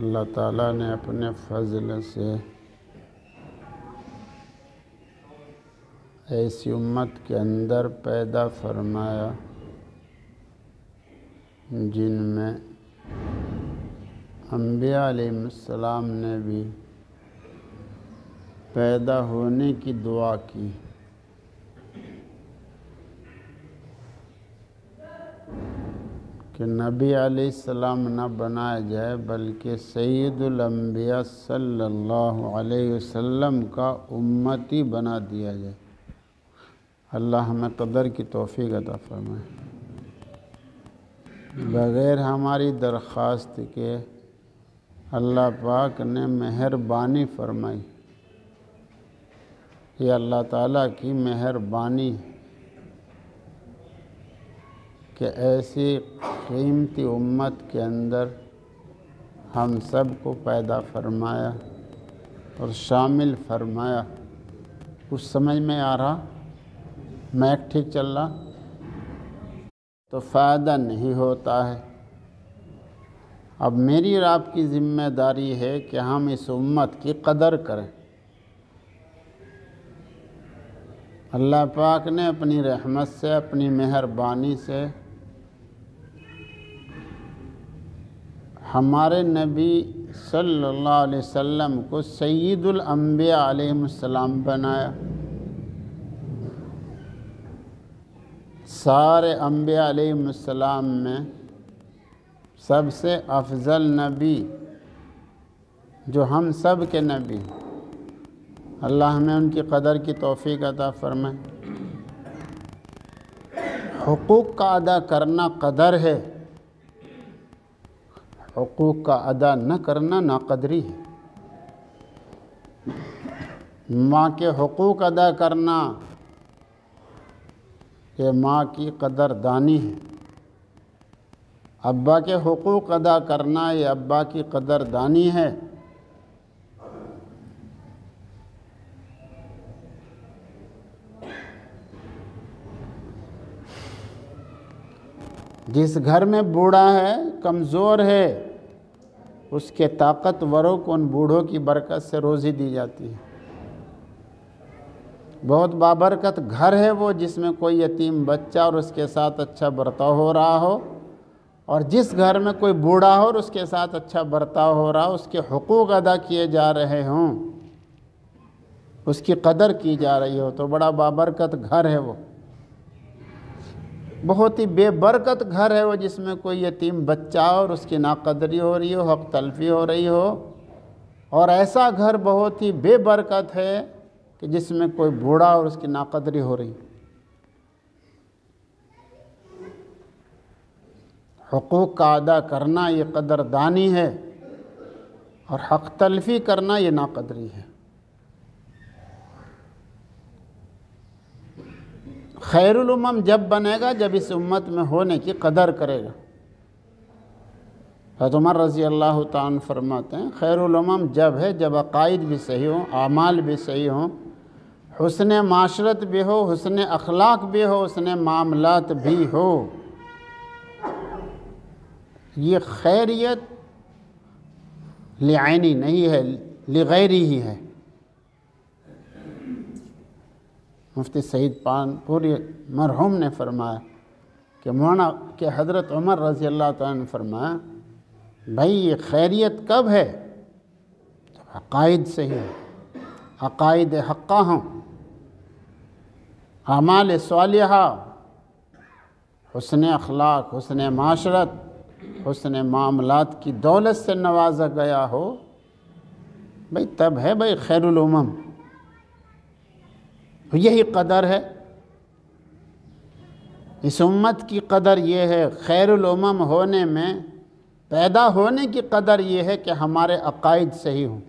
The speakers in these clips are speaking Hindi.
अल्लाह ताला ने अपने फजल से ऐसी उम्मत के अंदर पैदा फरमाया जिनमें अंबिया अलैहिस्सलाम ने भी पैदा होने की दुआ की। कि नबी अलैहिस्सलाम न बनाया जाए बल्कि सैयदुल अंबिया सल्लल्लाहु अलैहि वसल्लम का उम्मती बना दिया जाए। अल्लाह हमें कदर की तौफीक अता फरमाए। बग़ैर हमारी दरख्वास्त के अल्लाह पाक ने मेहरबानी फरमाई। ये अल्लाह ताला की मेहरबानी कि ऐसी कीमती उम्मत के अंदर हम सब को पैदा फरमाया और शामिल फरमाया। कुछ समझ में आ रहा? मैक ठीक चल रहा? तो फ़ायदा नहीं होता है। अब मेरी और आपकी ज़िम्मेदारी है कि हम इस उम्मत की कदर करें। अल्लाह पाक ने अपनी रहमत से, अपनी मेहरबानी से हमारे नबी सल्लल्लाहु अलैहि वसल्लम को सय्यदुल अंबिया अलैहिस्सलाम बनाया। सारे अंबिया अलैहिस्सलाम में सबसे अफजल नबी जो हम सब के नबी, अल्लाह हमें उनकी कदर की तौफीक अता फरमाए। हुकूक का अदा करना कदर है, हुकूक का अदा न करना नाक़दरी है। माँ के हुकूक अदा करना ये माँ की कदरदानी है। अब्बा के हुकूक अदा करना ये अब्बा की कदरदानी है। जिस घर में बूढ़ा है, कमज़ोर है, उसके ताकतवरों को उन बूढ़ों की बरकत से रोज़ी दी जाती है। बहुत बाबरकत घर है वो जिसमें कोई यतीम बच्चा और उसके साथ अच्छा बर्ताव हो रहा हो, और जिस घर में कोई बूढ़ा हो और उसके साथ अच्छा बर्ताव हो रहा हो, उसके हुकूक अदा किए जा रहे हों, उसकी कदर की जा रही हो, तो बड़ा बाबरकत घर है वो। बहुत ही बेबरकत घर है वो जिसमें कोई यतीम बच्चा और उसकी नाकदरी हो रही हो, हक तलफी हो रही हो। और ऐसा घर बहुत ही बेबरकत है कि जिसमें कोई बूढ़ा और उसकी नाकदरी हो रही। हुकूक का अदा करना ये कदरदानी है और हक़ तलफ़ी करना ये नाक़दरी है। खैरुल उम्मम जब बनेगा जब इस उम्मत में होने की कदर करेगा। हज़रत उमर रज़ी अल्लाह तआला अन्हु फरमाते हैं खैरुल उम्मम जब है जब अक़ाइद भी सही हों, आमाल भी सही हों, हुस्न माशरत भी हो, हुस्न अखलाक भी हो, हुस्न मामलात भी हो। ये खैरियत लिआइनी नहीं है, लिगैरी ही है। मुफ्ती सईद पानपुरी मरहूम ने फरमाया कि मौलाना के हज़रत उमर रज़ी अल्लाह तआला ने फरमाया भाई ये खैरियत कब है? जब अक़ाइद सही हो, अक़ाइद हक़्क़ा हों, आमाल सालिहा, हुस्न अखलाक, हुस्न माशरत, हुस्न मामलात की दौलत से नवाजा गया हो, भाई तब है भाई खैरुल उम्मम। यही कदर है इस उम्मत की। कदर ये है खैरुल उम्मम होने में, पैदा होने की कदर ये है कि हमारे अक़ाइद सही हों,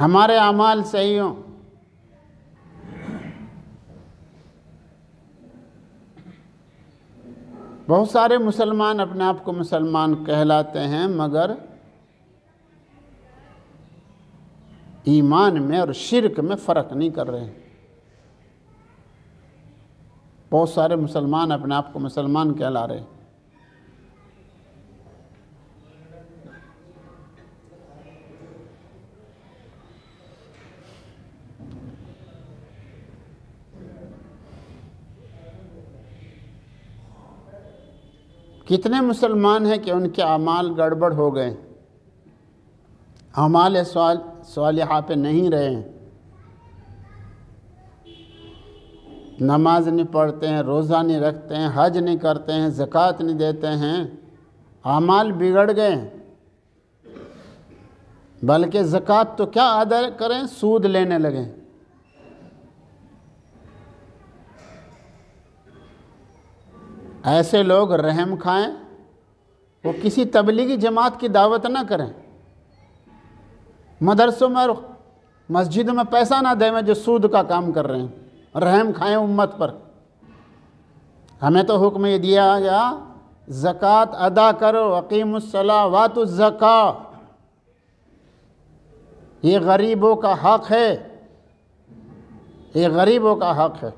हमारे अमाल सही हों। बहुत सारे मुसलमान अपने आप को मुसलमान कहलाते हैं मगर ईमान में और शिरक में फ़र्क नहीं कर रहे हैं। बहुत सारे मुसलमान अपने आप को मुसलमान कहला रहे हैं। कितने मुसलमान हैं कि उनके अमाल गड़बड़ हो गए, अमाल सालिहा पे नहीं रहे हैं, नमाज नहीं पढ़ते हैं, रोज़ा नहीं रखते हैं, हज नहीं करते हैं, ज़कात नहीं देते हैं, अमाल बिगड़ गए। बल्कि ज़कात तो क्या अदा करें, सूद लेने लगे। ऐसे लोग रहम खाएं, वो किसी तबलीगी जमात की दावत ना करें, मदरसों में और मस्जिदों में पैसा ना दें जो सूद का काम कर रहे हैं, रहम खाएं उम्मत पर। हमें तो हुक्म ये दिया गया ज़कात अदा करो, अकीमुस्सलाह वातुज़्ज़का, ये गरीबों का हक़ है, ये गरीबों का हक़ है।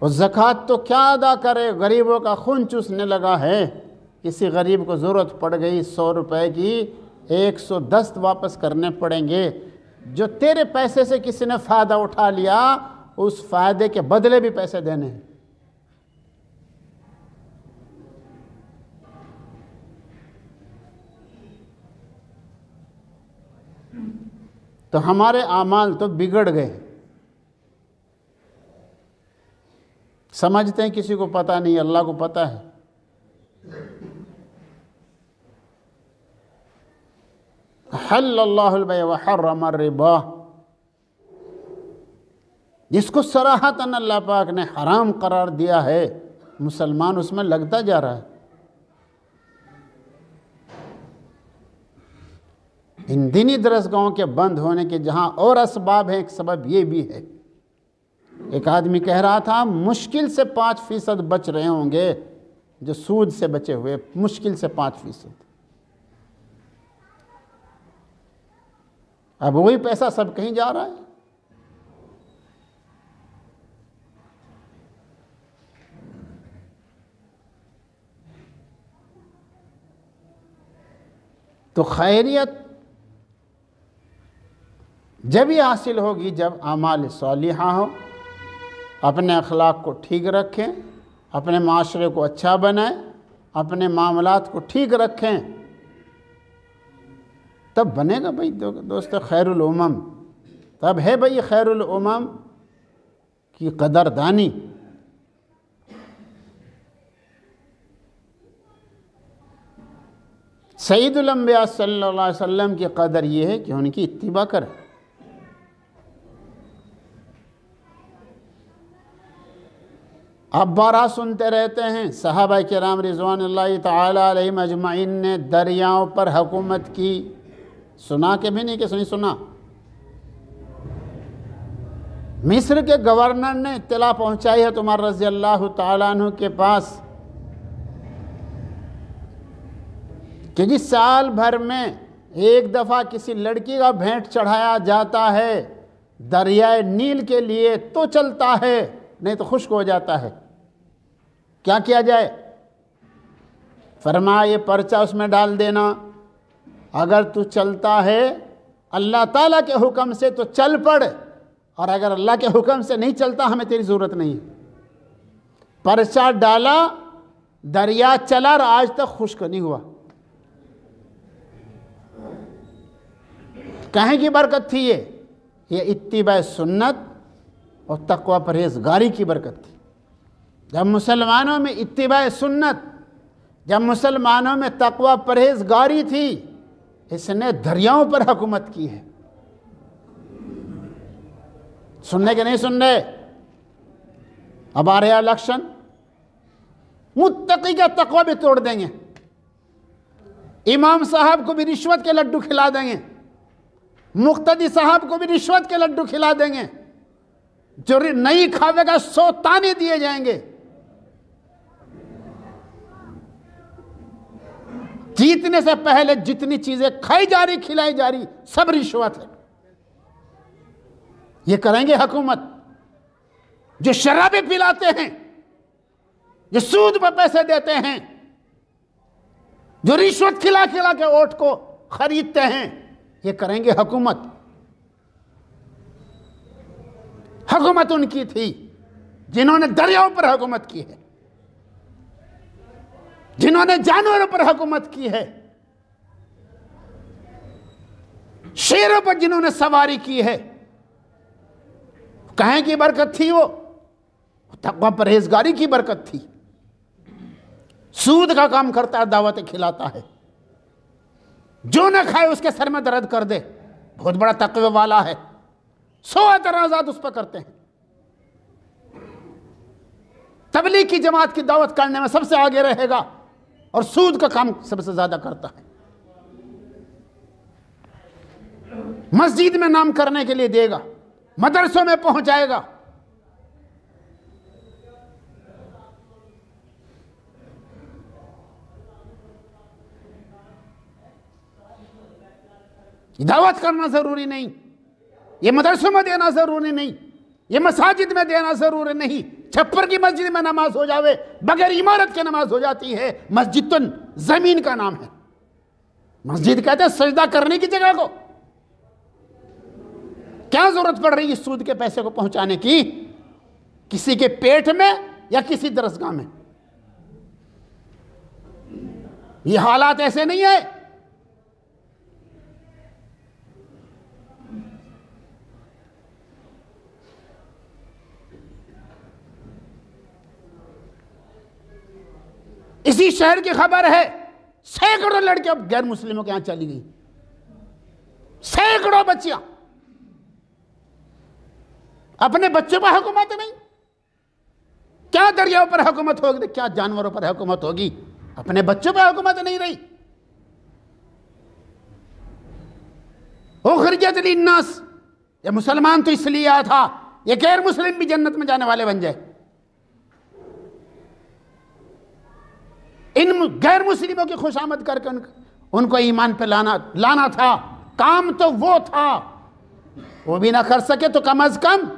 और ज़कात तो क्या अदा करे, गरीबों का खून चूसने लगा है। किसी गरीब को ज़रूरत पड़ गई 100 रुपए की, 110 वापस करने पड़ेंगे। जो तेरे पैसे से किसी ने फ़ायदा उठा लिया, उस फ़ायदे के बदले भी पैसे देने हैं। तो हमारे आमाल तो बिगड़ गए। समझते हैं किसी को पता नहीं, अल्लाह को पता है। हल्लल्लाहुल बैअ व हर्रमर रिबा, जिसको सराहतन अल्लाह पाक ने हराम करार दिया है, मुसलमान उसमें लगता जा रहा है। इन दीनी दरसगाहों के बंद होने के जहाँ और असबाब हैं, एक सबब ये भी है। एक आदमी कह रहा था मुश्किल से 5% बच रहे होंगे जो सूद से बचे हुए, मुश्किल से 5%। अब वही पैसा सब कहीं जा रहा है। तो खैरियत जब ही हासिल होगी जब आमाल सालिहा हो, अपने अखलाक को ठीक रखें, अपने माशरे को अच्छा बनाएं, अपने मामलात को ठीक रखें, तब बनेगा भाई दोस्तों खैरुल उम्मम। तब है भाई खैरुल उम्मम की कदरदानी। सईदुल अंबिया सल्लल्लाहु अलैहि वसल्लम की कदर ये है कि उनकी इत्तिबा करें। आप बारह सुनते रहते हैं, सहाबा किराम रिज़वानुल्लाहि ताला अलैहिम अजमाइन ने दरियाओं पर हुकूमत की, सुना के भी नहीं कि नहीं सुना। मिस्र के गवर्नर ने इत्तला पहुंचाई है उमर रज़ी अल्लाह ताला अन्हु के पास कि जिस साल भर में एक दफ़ा किसी लड़की का भेंट चढ़ाया जाता है दरियाए नील के लिए तो चलता है, नहीं तो खुश्क हो जाता है, क्या किया जाए? फरमाया ये पर्चा उसमें डाल देना, अगर तू चलता है अल्लाह ताला के हुक्म से तो चल पड़, और अगर अल्लाह के हुक्म से नहीं चलता हमें तेरी ज़रूरत नहीं। पर्चा डाला, दरिया चला और आज तक खुश्क नहीं हुआ। कहें की बरकत थी ये इत्तिबा सुन्नत और तक़वा परहेज़गारी की बरकत थी। जब मुसलमानों में इत्तिबा सुन्नत, जब मुसलमानों में तक़वा परहेज़गारी थी, इसने दरियाओं पर हुकूमत की है। सुनने के नहीं सुन रहे? अब आ रहा इलेक्शन, मुत्तकी का तक़वा भी तोड़ देंगे, इमाम साहब को भी रिश्वत के लड्डू खिला देंगे, मुक्तदी साहब को भी रिश्वत के लड्डू खिला देंगे, जो नहीं खावेगा 100 ताने दिए जाएंगे। जीतने से पहले जितनी चीजें खाई जा रही खिलाई जा रही सब रिश्वत है। ये करेंगे हुकूमत। जो शराबें पिलाते हैं, जो सूद पर पैसे देते हैं, जो रिश्वत खिला खिला के वोट को खरीदते हैं, ये करेंगे हुकूमत। हुकूमत उनकी थी जिन्होंने दरियाओं पर हुकूमत की है, जिन्होंने जानवरों पर हुकूमत की है, शेरों पर जिन्होंने सवारी की है। कहें की बरकत थी वो तक़वा परहेज़गारी की बरकत थी। सूद का काम करता है, दावतें खिलाता है, जो न खाए उसके सर में दर्द कर दे, बहुत बड़ा तक़वे वाला है, 100 एतराज़ात उस पर करते हैं। तबलीग की जमात की दावत करने में सबसे आगे रहेगा और सूद का काम सबसे ज्यादा करता है। मस्जिद में नाम करने के लिए देगा, मदरसों में पहुंचाएगा। दावत करना जरूरी नहीं, ये मदरसों में देना जरूरी नहीं, ये मसाजिद में देना जरूरी नहीं। छप्पर की मस्जिद में नमाज हो जावे, बगैर इमारत के नमाज हो जाती है। मस्जिद तो जमीन का नाम है। मस्जिद कहते हैं सजदा करने की जगह को। क्या जरूरत पड़ रही है सूद के पैसे को पहुंचाने की किसी के पेट में या किसी दरसगाह में? ये हालात ऐसे नहीं है। इसी शहर की खबर है, सैकड़ों लड़कियां गैर मुस्लिमों के यहां चली गई, सैकड़ों बच्चियां। अपने बच्चों पर हुकूमत नहीं, क्या दरियाओं पर हुकूमत होगी, क्या जानवरों पर हुकूमत होगी, अपने बच्चों पर हुकूमत नहीं रही। उखरिजत लिन्नास, ये मुसलमान तो इसलिए आया था ये गैर मुस्लिम भी जन्नत में जाने वाले बन जाए। इन गैर मुस्लिमों की खुशामद करके उनको ईमान पे लाना था। काम तो वो था, वो भी ना कर सके तो कम अज कम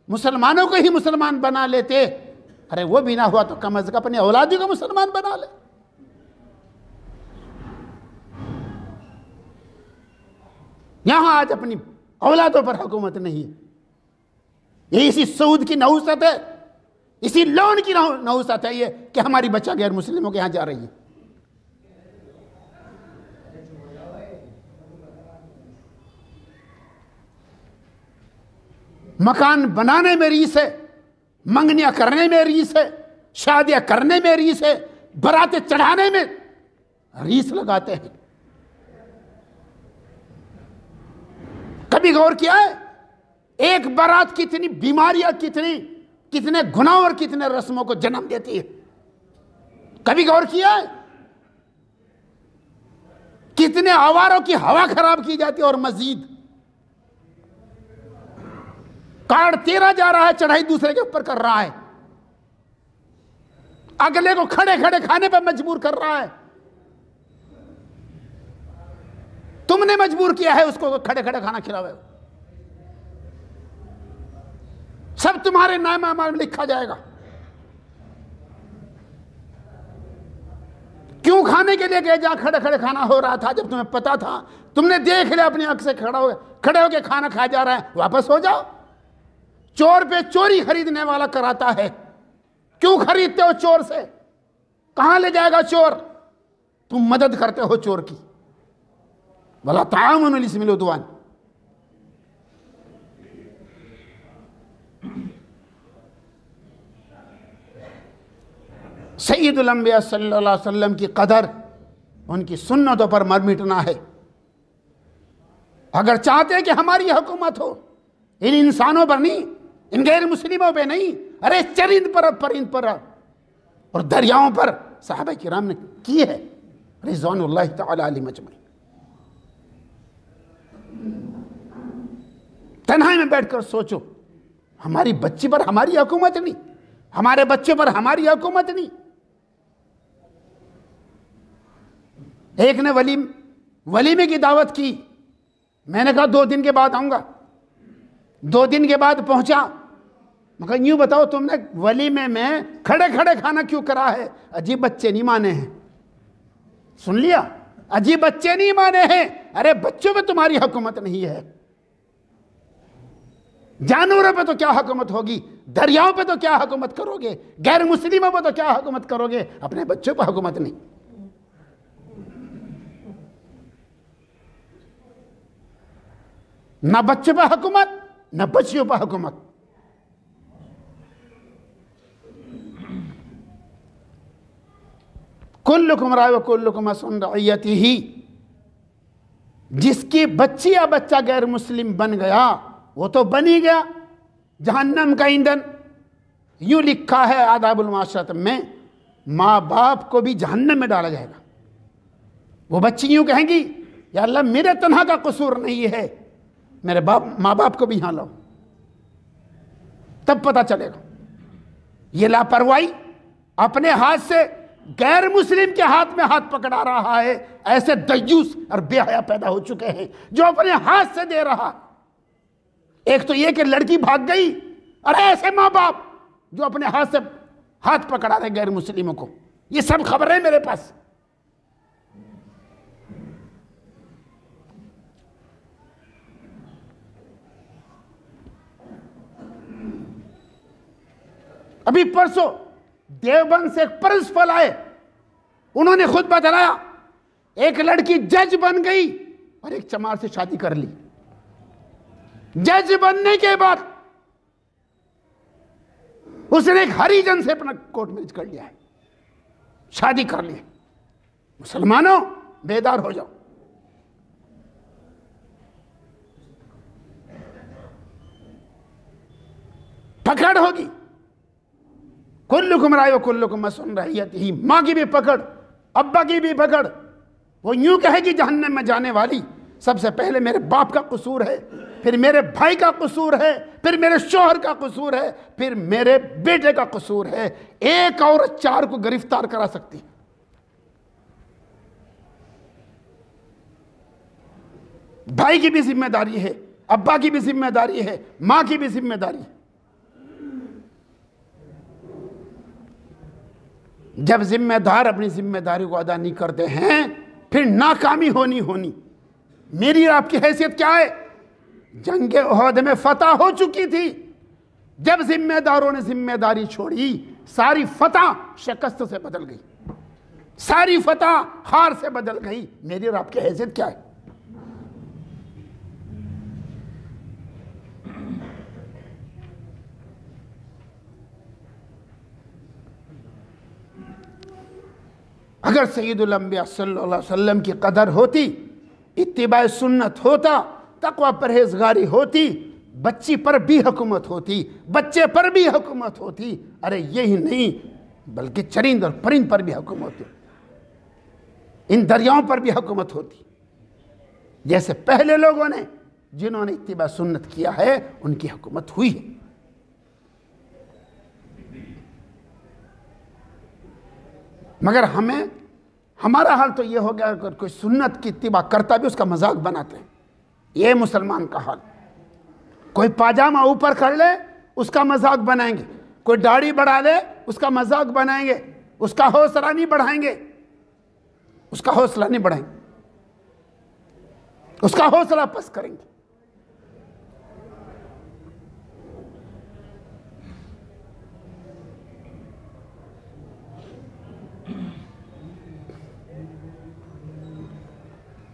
मुसलमानों को ही मुसलमान बना लेते। अरे वो भी ना हुआ तो कम अज कम अपने औलादी को मुसलमान बना ले। यहां आज अपनी औलादों पर हुकूमत नहीं है। ये इसी सऊद की नहुसत है, इसी लोन की नहुसत है ये कि हमारी बच्चा गैर मुस्लिमों के यहां जा रही है। मकान बनाने में रीस है, मंगनियां करने में रीस है, शादियां करने में रीस है, बरातें चढ़ाने में रीस लगाते हैं। कभी गौर किया है एक बारात कितनी बीमारियां, कितनी कितने गुनाह और कितने रस्मों को जन्म देती है। कभी गौर किया है? कितने आवारों की हवा खराब की जाती है और मजीद कार्ड तेरा जा रहा है, चढ़ाई दूसरे के ऊपर कर रहा है, अगले को खड़े खड़े खाने पर मजबूर कर रहा है। तुमने मजबूर किया है उसको खड़े खड़े खाना खिलावे। सब तुम्हारे नाम में लिखा जाएगा। क्यों खाने के लिए गए जहां खड़े खड़े खाना हो रहा था? जब तुम्हें पता था, तुमने देख लिया अपनी आंख से, खड़े होके खाना खाया जा रहा है, वापस हो जाओ। चोर पे चोरी खरीदने वाला कराता है, क्यों खरीदते हो चोर से? कहां ले जाएगा चोर? तुम मदद करते हो चोर की। वला ताअवनु अल इस्मि वल उद्वान। सय्यदुल अंबिया सल्लल्लाहु अलैहि वसल्लम की कदर उनकी सुन्नतों पर मर मिटना है। अगर चाहते हैं कि हमारी हुकूमत हो, इन इंसानों पर नहीं, इन गैर मुस्लिमों पे नहीं, अरे चरिंद पर परिंद पर और दरियाओं पर सहाबा किराम ने की है रिज़वानुल्लाह तआला अलैहिम अजमईन। तन्हाई में बैठकर सोचो, हमारी बच्ची पर हमारी हुकूमत नहीं, हमारे बच्चों पर हमारी हुकूमत नहीं। एक ने वलीमे की दावत की, मैंने कहा 2 दिन के बाद आऊंगा। 2 दिन के बाद पहुंचा, मगर यूं बताओ तुमने वलीमे में खड़े खड़े खाना क्यों करा है? अजीब बच्चे नहीं माने हैं। सुन लिया? अजीब बच्चे नहीं माने हैं। अरे बच्चों पे तुम्हारी हुकूमत नहीं है, जानवरों पे तो क्या हुकूमत होगी, दरियाओं पे तो क्या हुकूमत करोगे, गैर मुस्लिमों पे तो क्या हुकूमत करोगे, अपने बच्चों पर हुकूमत नहीं। ना बच्चों पर हुकूमत, ना बच्चियों पर हुकूमत। कुल्लुकुम राय व कुल्लुकुम मसऊल अन रइयतिही। जिसकी बच्ची या बच्चा गैर मुस्लिम बन गया वो तो बन ही गया जहन्नम का ईंधन। यूं लिखा है आदाबुल माशरत में, माँ बाप को भी जहन्नम में डाला जाएगा। वो बच्ची यूं कहेंगी, या अल्लाह मेरे तन्हा का कसूर नहीं है, मेरे माँ बाप को भी यहां लाओ। तब पता चलेगा ये लापरवाही अपने हाथ से गैर मुस्लिम के हाथ में हाथ पकड़ा रहा है। ऐसे दय्यूस और बेहया पैदा हो चुके हैं जो अपने हाथ से दे रहा। एक तो ये कि लड़की भाग गई, और ऐसे माँ बाप जो अपने हाथ से हाथ पकड़ा रहे गैर मुस्लिमों को। ये सब खबरें मेरे पास। अभी परसों देवबंद से एक प्रिंसिपल आए, उन्होंने खुद बतलाया एक लड़की जज बन गई और एक चमार से शादी कर ली। जज बनने के बाद उसने एक हरिजन से अपना कोर्ट मैरिज कर लिया है, शादी कर ली। मुसलमानों बेदार हो जाओ। पकड़ होगी। कुल्लुकुम राय व कुल्लुकुम मसऊल अन रइयतिही। माँ की भी पकड़, अब्बा की भी पकड़। वो यूं कहेगी जहन्नम में जाने वाली, सबसे पहले मेरे बाप का कसूर है, फिर मेरे भाई का कसूर है, फिर मेरे शौहर का कसूर है, फिर मेरे बेटे का कसूर है। एक औरत 4 को गिरफ्तार करा सकती है। भाई की भी जिम्मेदारी है, अब्बा की भी जिम्मेदारी है, मां की भी जिम्मेदारी है। जब जिम्मेदार अपनी जिम्मेदारी को अदा नहीं करते हैं, फिर नाकामी होनी। मेरी और आपकी हैसियत क्या है? जंगे उहद में फतह हो चुकी थी। जब जिम्मेदारों ने जिम्मेदारी छोड़ी, सारी फतह शिकस्त से बदल गई, सारी फतह हार से बदल गई। मेरी और आपकी हैसियत क्या है? अगर सय्यदुल अंबिया सल्लल्लाहु अलैहि वसल्लम की कदर होती, इत्तिबा सुन्नत होता, तकवा परहेजगारी होती, बच्ची पर भी हुकूमत होती, बच्चे पर भी हुकूमत होती, अरे यही नहीं बल्कि चरिंद और परिंद पर भी हुकूमत होती, इन दरियाओं पर भी हुकूमत होती। जैसे पहले लोगों ने जिन्होंने इत्तिबा सुन्नत किया है उनकी हुकूमत हुई है। मगर हमारा हाल तो ये हो गया, अगर कोई सुन्नत की इत्तिबा करता भी उसका मजाक बनाते हैं। ये मुसलमान का हाल। कोई पाजामा ऊपर कर ले उसका मजाक बनाएंगे, कोई दाढ़ी बढ़ा ले उसका मजाक बनाएंगे, उसका हौसला नहीं बढ़ाएंगे, उसका हौसला नहीं बढ़ाएंगे, उसका हौसला पस्त करेंगे।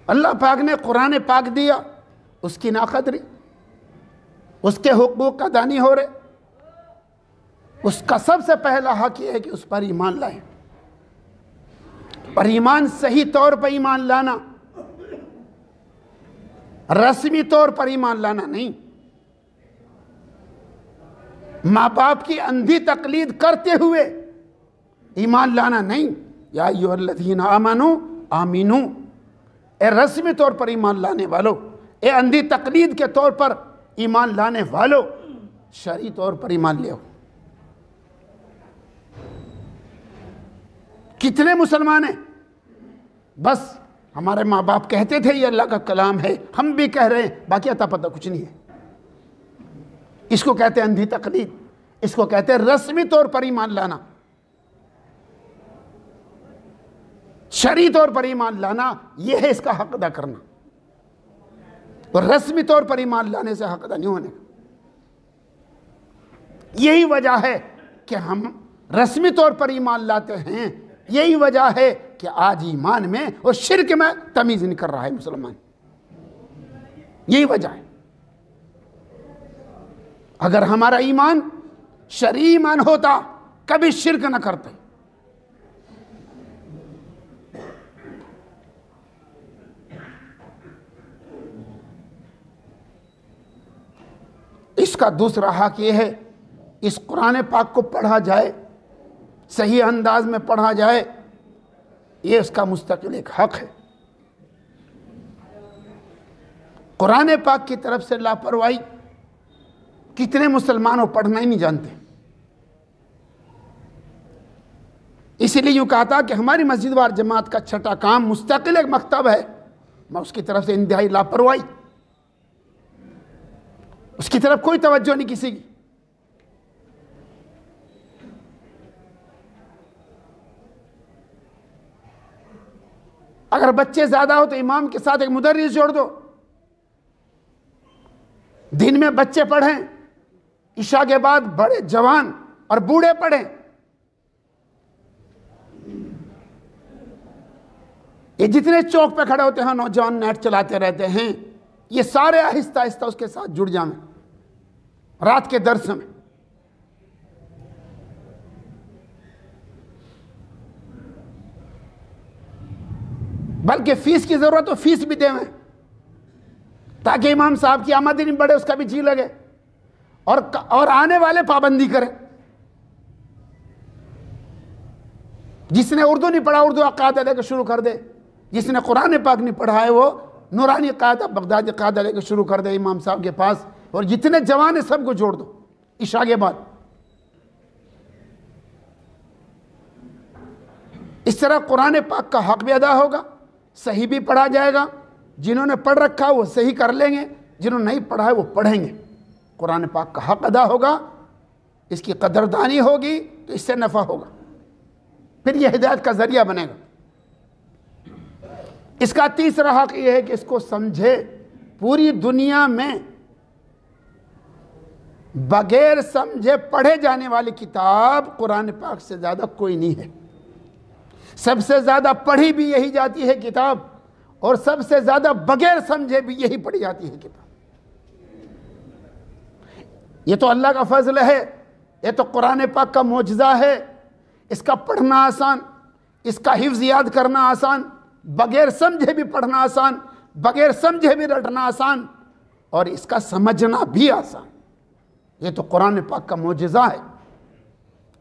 अल्लाह पाक ने कुरान पाक दिया, उसकी नाकदरी, उसके हुकूक अदा नहीं हो रहे, उसका सबसे पहला हक यह है कि उस पर ईमान लाए। और ईमान सही तौर पर ईमान लाना, रस्मी तौर पर ईमान लाना नहीं, माँ बाप की अंधी तकलीद करते हुए ईमान लाना नहीं। या अय्युहल्लज़ीना आमनू आमीनू, ए रस्मी तौर पर ईमान लाने वालों, ए अंधी तकलीद के तौर पर ईमान लाने वालों, शरई तौर पर ईमान ले आओ। कितने मुसलमान हैं बस हमारे माँ बाप कहते थे ये अल्लाह का कलाम है, हम भी कह रहे हैं, बाकी अता पता कुछ नहीं है। इसको कहते हैं अंधी तकलीद, इसको कहते हैं रस्मी तौर पर ईमान लाना। शरई तौर पर ईमान लाना यह है इसका हक अदा करना, और रस्मी तौर पर ईमान लाने से हक अदा नहीं होने का। यही वजह है कि हम रस्मी तौर पर ईमान लाते हैं, यही वजह है कि आज ईमान में और शिर्क में तमीज नहीं कर रहा है मुसलमान। यही वजह है। अगर हमारा ईमान शरई ईमान होता कभी शिर्क न करते। इसका दूसरा हक यह है, इस कुरान पाक को पढ़ा जाए, सही अंदाज में पढ़ा जाए, ये उसका मुस्तकिल एक हक है। कुरान पाक की तरफ से लापरवाही, कितने मुसलमान वो पढ़ना ही नहीं जानते। इसीलिए यूँ कहा था कि हमारी मस्जिद वार जमात का छठा काम मुस्तकिल एक मकतब है, मैं उसकी तरफ से इंतहाई लापरवाही, उसकी तरफ कोई तवज्जो नहीं किसी की। अगर बच्चे ज्यादा हो तो इमाम के साथ एक मुदर्रिस जोड़ दो, दिन में बच्चे पढ़ें, इशा के बाद बड़े जवान और बूढ़े पढ़ें। ये जितने चौक पे खड़े होते हैं नौजवान नेट चलाते रहते हैं, ये सारे आहिस्ता आहिस्ता उसके साथ जुड़ जाएं रात के दर्स में। बल्कि फीस की जरूरत हो फीस भी देवें, ताकि इमाम साहब की आमदनी नहीं बढ़े, उसका भी जी लगे, और आने वाले पाबंदी करें। जिसने उर्दू नहीं पढ़ा उर्दू अकायदा लेकर शुरू कर दे, जिसने कुरान पाक नहीं पढ़ा है वो नूरानी कायदा बगदादी कायदा लेकर शुरू कर दे इमाम साहब के पास, और जितने जवान है सबको जोड़ दो इशा के बाद। इस तरह कुरान पाक का हक भी अदा होगा, सही भी पढ़ा जाएगा। जिन्होंने पढ़ रखा है वो सही कर लेंगे, जिन्होंने नहीं पढ़ा है वो पढ़ेंगे। कुरान पाक का हक अदा होगा, इसकी कदरदानी होगी तो इससे नफ़ा होगा, फिर यह हिदायत का जरिया बनेगा। इसका तीसरा हक यह है कि इसको समझे। पूरी दुनिया में बगैर समझे पढ़े जाने वाली किताब कुरान पाक से ज़्यादा कोई नहीं है। सबसे ज़्यादा पढ़ी भी यही जाती है किताब, और सबसे ज़्यादा बगैर समझे भी यही पढ़ी जाती है किताब। ये तो अल्लाह का फजल है, ये तो कुरान पाक का मोजज़ा है। इसका पढ़ना आसान, इसका हिफ्ज़ याद करना आसान, बगैर समझे भी पढ़ना आसान, बगैर समझे भी रटना आसान। और इसका समझना भी आसान। ये तो कुरान पाक का मोजिज़ा है।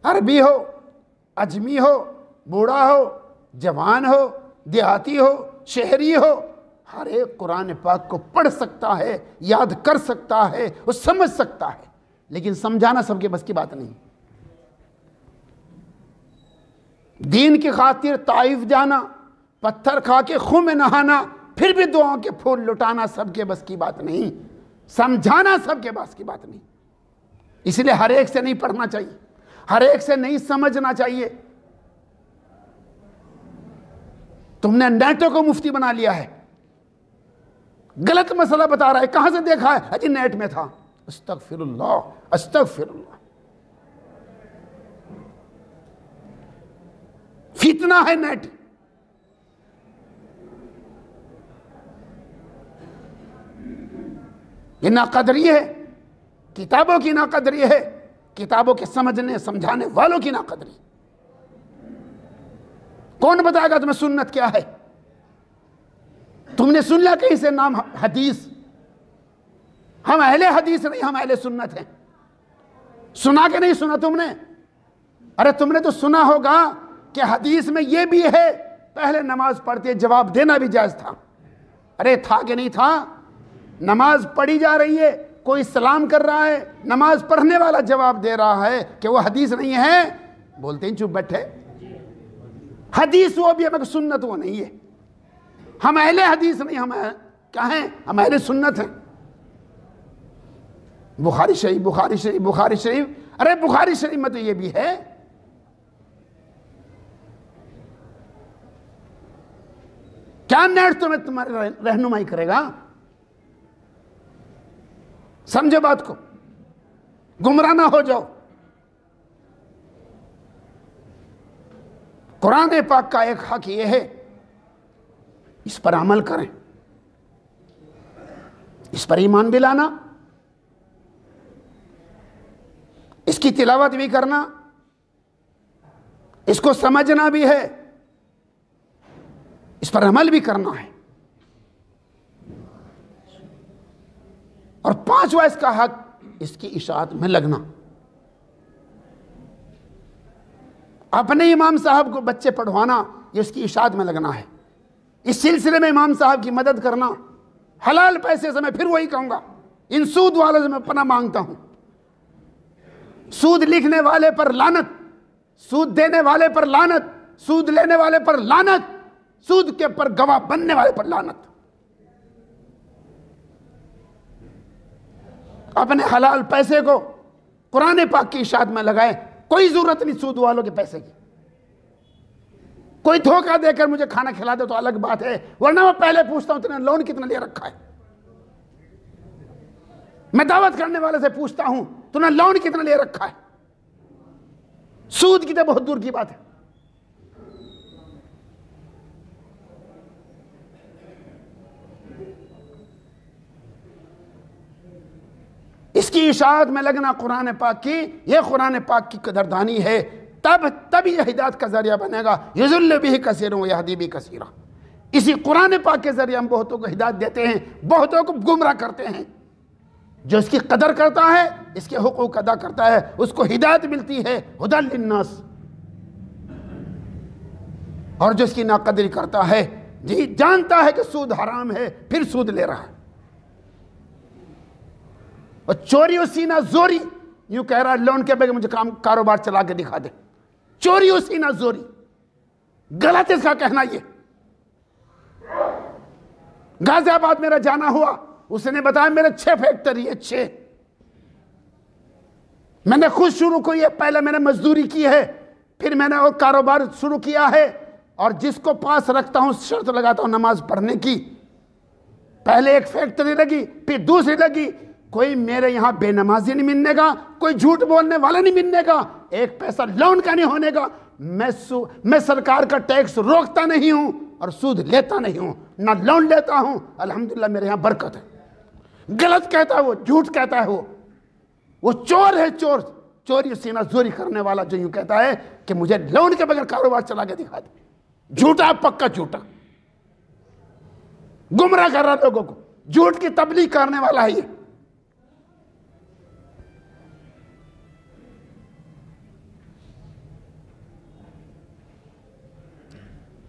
अरबी हो, अजमी हो, बूढ़ा हो, जवान हो, देहाती हो, शहरी हो, हर एक कुरान पाक को पढ़ सकता है, याद कर सकता है और समझ सकता है, लेकिन समझाना सबके बस की बात नहीं। दीन की खातिर ताइफ जाना, पत्थर खा के खूह में नहाना, फिर भी दुआओं के फूल लुटाना सबके बस की बात नहीं। समझाना सबके बस की बात नहीं। इसलिए हर एक से नहीं पढ़ना चाहिए, हर एक से नहीं समझना चाहिए। तुमने नेटो को मुफ्ती बना लिया है, गलत मसला बता रहा है, कहां से देखा है? अजी नेट में था। अस्तगफिरुल्लाह, अस्तगफिरुल्लाह। फितना है नेट। ये नाकदरी है, किताबों की नाकदरी है, किताबों के समझने समझाने वालों की नाकदरी। कौन बताएगा तुम्हें सुन्नत क्या है? तुमने सुन लिया कहीं से नाम हदीस? हम अहले हदीस नहीं, हम अहले सुन्नत हैं। सुना के नहीं सुना तुमने? अरे तुमने तो सुना होगा कि हदीस में यह भी है पहले नमाज पढ़ते जवाब देना भी जायज था। अरे था कि नहीं था? नमाज पढ़ी जा रही है, कोई सलाम कर रहा है, नमाज पढ़ने वाला जवाब दे रहा है कि वो हदीस नहीं है, बोलते हैं चुप बैठे। हदीस वो भी है मगर सुन्नत वो नहीं है। हम अहले हदीस नहीं, हम क्या हैं? हम अहले सुन्नत हैं। बुखारी शरीफ, बुखारी शरीफ, बुखारी शरीफ। अरे बुखारी शरीफ में तो ये भी है। क्या नेट तुम्हें तुम्हारी रहनुमाई करेगा? समझो बात को, गुमराह ना हो जाओ। कुरान पाक का एक हक यह है, इस पर अमल करें, इस पर ईमान भी लाना, इसकी तिलावत भी करना, इसको समझना भी है, इस पर अमल भी करना है। और पांचवा इसका हक, इसकी इशाअत में लगना। अपने इमाम साहब को बच्चे पढ़वाना, ये उसकी इशाअत में लगना है। इस सिलसिले में इमाम साहब की मदद करना, हलाल पैसे से। मैं फिर वही कहूंगा, इन सूद वालों से मैं पनाह मांगता हूं। सूद लिखने वाले पर लानत, सूद देने वाले पर लानत, सूद लेने वाले पर लानत, सूद के पर गवाह बनने वाले पर लानत। अपने हलाल पैसे को कुरान पाक की इशाअत में लगाए। कोई जरूरत नहीं सूद वालों के पैसे की। कोई धोखा देकर मुझे खाना खिला दे तो अलग बात है, वरना मैं पहले पूछता हूं तूने लोन कितना ले रखा है। मैं दावत करने वाले से पूछता हूं तूने लोन कितना ले रखा है। सूद की तो बहुत दूर की बात है। इसकी इशाअत में लगना कुरान पाक की, यह कुरान पाक की कदरदानी है। तब यह हिदायत का जरिया बनेगा। युज़िल्लु बिही कसीरन व यहदी बिही कसीरा। इसी कुरान पाक के जरिए हम बहुतों को हिदायत देते हैं, बहुतों को गुमराह करते हैं। जो इसकी कदर करता है, इसके हुकूक अदा करता है, उसको हिदायत मिलती है, हुदल लिन्नास। और जो इसकी नाकदरी करता है, जी जानता है कि सूद हराम है, फिर सूद ले रहा है। और चोरी उसी ना जोरी, यूं कह रहा है लोन के बगैर मुझे कारोबार चला के दिखा दे। चोरी उसी ना जोरी, गलत इसका कहना। ये गाजियाबाद मेरा जाना हुआ, उसने बताया मेरे 6 फैक्ट्री है, 6। मैंने खुद शुरू की है, पहले मैंने मजदूरी की है, फिर मैंने और कारोबार शुरू किया है। और जिसको पास रखता हूं शर्त लगाता हूं नमाज पढ़ने की। पहले एक फैक्ट्री लगी, फिर दूसरी लगी। कोई मेरे यहां बेनमाजी नहीं मिलने का, कोई झूठ बोलने वाला नहीं मिलने का, एक पैसा लोन का नहीं होने का। मैं सरकार का टैक्स रोकता नहीं हूं और सूद लेता नहीं हूं, ना लोन लेता हूं। अल्हम्दुलिल्लाह मेरे यहां बरकत है। गलत कहता है वो, झूठ कहता है वो चोर है, चोर। चोरी सीना जोरी करने वाला जो यूं कहता है कि मुझे लोन के बगैर कारोबार चला के दिखा दे, झूठा, पक्का झूठा, गुमराह कर रहा लोगों को। झूठ की तबलीग करने वाला है ये।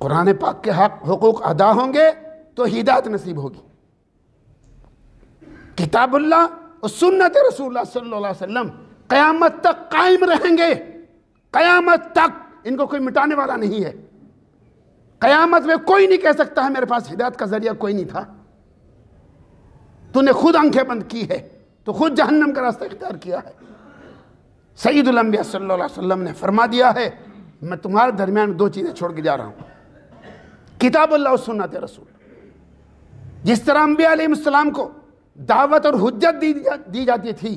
कुरान पाक के हक हुकूक अदा होंगे तो हिदायत नसीब होगी। किताबुल्लाह और सुन्नत रसूलुल्लाह सल्लल्लाहु अलैहि वसल्लम क़यामत तक कायम रहेंगे, क़यामत तक इनको कोई मिटाने वाला नहीं है। क़यामत में कोई नहीं कह सकता है मेरे पास हिदायत का जरिया कोई नहीं था। तूने खुद आंखें बंद की है, तो खुद जहन्नम का रास्ता इख्तियार किया है। सय्यदुल अंबिया सल्लल्लाहु अलैहि वसल्लम ने फरमा दिया है, मैं तुम्हारे दरमियान में दो चीज़ें छोड़ के जा रहा हूँ, किताबुल्लाह और सुन्नत रसूल। जिस तरह अंबिया अलैहिस्सलाम को दावत और हुज्जत दी जाती थी,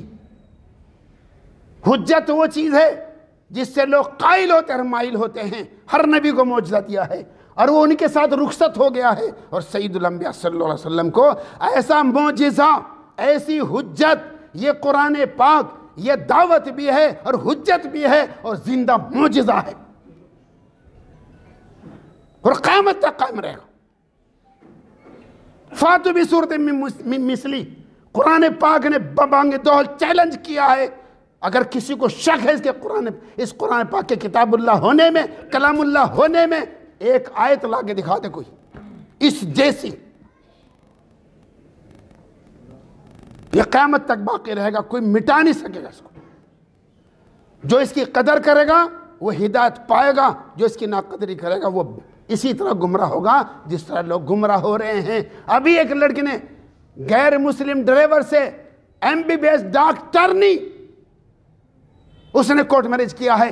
हुज्जत वो चीज़ है जिससे लोग कायल होते हैं, माइल होते हैं। हर नबी को मौजज़ा दिया है और वो उनके साथ रुखसत हो गया है। और सय्यदुल अंबिया सल्लल्लाहु अलैहि वसल्लम को ऐसा मौजज़ा, ऐसी हुज्जत, ये कुरान पाक, ये दावत भी है और हुज्जत भी है और जिंदा मौजज़ा है और क़यामत तक कायम रहेगा। फातु भी सूरत मिसली, कुरान पाक ने बबांगे दोहल चैलेंज किया है। अगर किसी को शक है इस कुरान पाक के किताबुल्लाह होने में, कलामुल्लाह होने में, एक आयत ला के दिखा दे कोई इस जैसी। यह क़यामत तक बाकी रहेगा, कोई मिटा नहीं सकेगा इसको। जो इसकी कदर करेगा वो हिदायत पाएगा, जो इसकी नाकदरी करेगा वो इसी तरह गुमराह होगा जिस तरह लोग गुमराह हो रहे हैं। अभी एक लड़की ने गैर मुस्लिम ड्राइवर से MBBS डॉक्टरनी, उसने कोर्ट मैरिज किया है।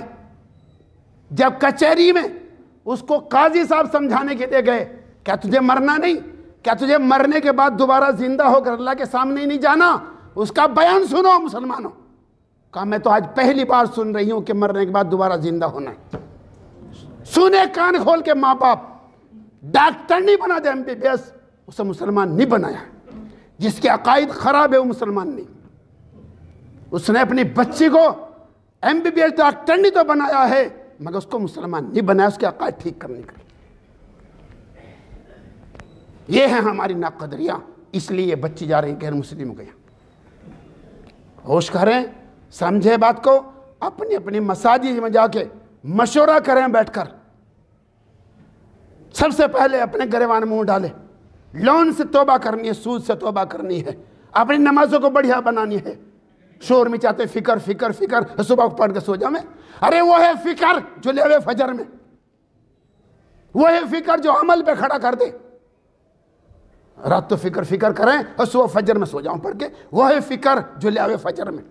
जब कचहरी में उसको काजी साहब समझाने के लिए गए, क्या तुझे मरना नहीं, क्या तुझे मरने के बाद दोबारा जिंदा होकर अल्लाह के सामने नहीं जाना, उसका बयान सुनो मुसलमानों। कहा मैं तो आज पहली बार सुन रही हूं कि मरने के बाद दोबारा जिंदा होना है। सुने कान खोल के माँ बाप, डॉक्टर नहीं बना दे MBBS, उसे मुसलमान नहीं बनाया। जिसके अकायद खराब है वो मुसलमान नहीं। उसने अपनी बच्ची को MBBS डॉक्टर नहीं तो बनाया है, मगर उसको मुसलमान नहीं बनाया, उसके अकायद ठीक करने के लिए। ये है हमारी नाकदरियां, इसलिए ये बच्ची जा रही गैर मुस्लिमों के यहाँ। होश करें, समझे बात को, अपनी अपनी मसाजिद में जाके मशवरा करें बैठकर। सबसे पहले अपने गिरबान मुंह डाले, लोन से तौबा करनी है, सूद से तौबा करनी है, अपनी नमाजों को बढ़िया बनानी है। शोर में चाहते फिकर फिकर फिकर, सुबह पढ़ के सो जाओ में। अरे वो है फिकर जो ले फजर में, वो है फिकर जो अमल पे खड़ा कर दे। रात तो फिकर फिकर करें और सुबह फजर में सो जाओ पढ़ के, वो है फिकर जो ले आवे फजर में।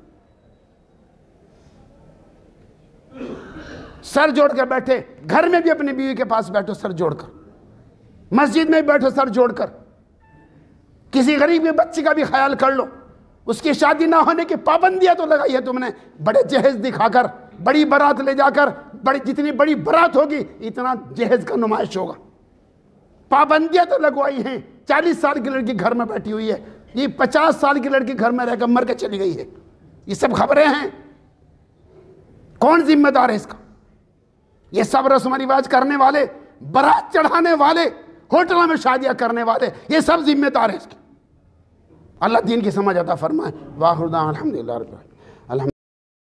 सर जोड़ कर बैठे, घर में भी अपनी बीवी के पास बैठो सर जोड़कर, मस्जिद में भी बैठो सर जोड़कर। किसी गरीब के बच्चे का भी ख्याल कर लो, उसकी शादी ना होने की पाबंदियां तो लगाई है तुमने, बड़े जहेज दिखाकर, बड़ी बारात ले जाकर, जितनी बड़ी बारात होगी इतना जहेज का नुमाइश होगा। पाबंदियां तो लगवाई हैं। 40 साल की लड़की घर में बैठी हुई है, ये 50 साल की लड़की घर में रहकर मर के चली गई है। ये सब खबरें हैं। कौन जिम्मेदार है इसका? ये सब रस्म रिवाज करने वाले, बारात चढ़ाने वाले, होटलों में शादियां करने वाले, ये सब जिम्मेदार है इसके। अल्लाह दीन की समझ अता फरमाए। वाह अल्हम्दुलिल्लाह।